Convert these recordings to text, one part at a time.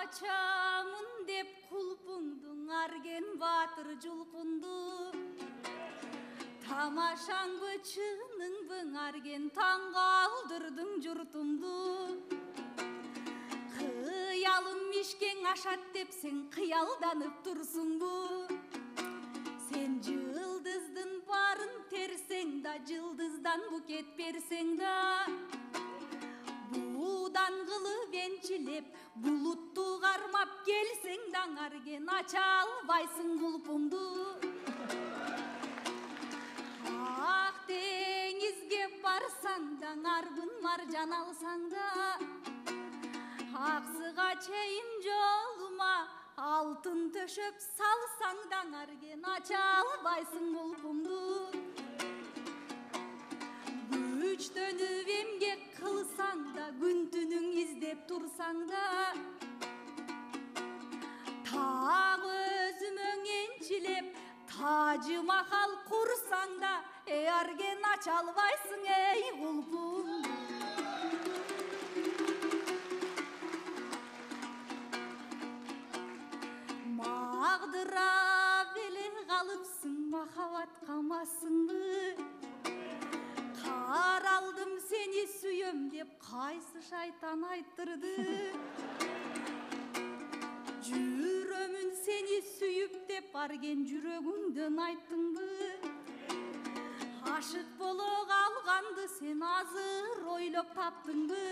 Açamın dep kulpungdun argen batır julkundu. Tamaşan bıçının bıngargen taң kaldırdың jurtumdu. Kıyalım mişken aşat dep sen kıyaldanıp tursundu. Sen yıldızdın barın tersen da yıldızdan buket bersen da. Budan kılıp ençilep buluttu karmap gelsen dаңargen aça albaysың kulpumdu. Ak dengizge barsan dаңarbын marjan alsan da. Ақсыға чейін жолыма алтын төшөп салсаң даңарген ача албайсың kulpumdu. Күчтөнүп эмгек кылсаң да күн түнүң издеп турсаң да. Тагы өзүмөң энчилеп Тажы Махал курсаң да арген ача албайсың эй kulpumdu. Mağdırap ele kalıpsın mahavat kamasını. Karaldım seni süyöm dep kaysı şaytan ayttırdı. Жүрөмүн seni süyüp dep argen жүрөгүңдөн айттың бы. Aşık bolo kalgandı sen azır oylop taptың бы.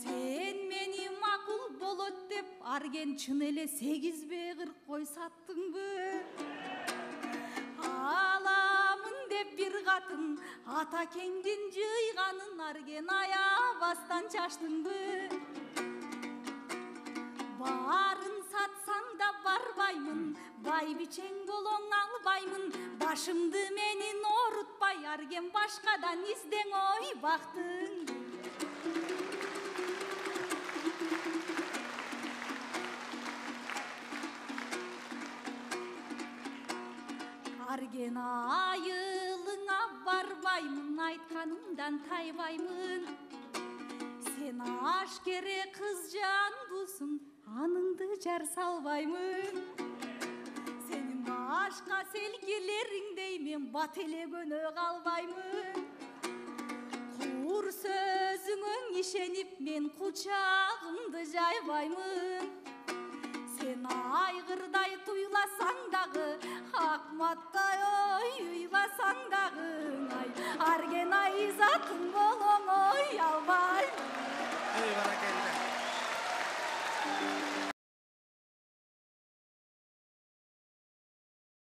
Sen meni makul bolot dep argen чын эле 8-40 кой саттың бы. Аламын деп бир катын ата кеңдин жыйганын арген аябастан чаштың бы. Барын сатсаң да барбаймын, бай бичең болоң албаймын. Башымды менин орутпай арген башкадан издең ой бактың. Арген айылыңа барбаймын, айтканымдан тайбаймын. Сен ашкере кыз жандусуң, аныңды жар салбаймын. Сенин башка селкилериңдей мен бат эле көнө калбаймын. Кур сөзүңөн ишенип мен кучагымды жайбаймын. Sen aygırday tuylасаң дагы, акматтай ой уйласаң дагы, арген айзатың болоң ой албай.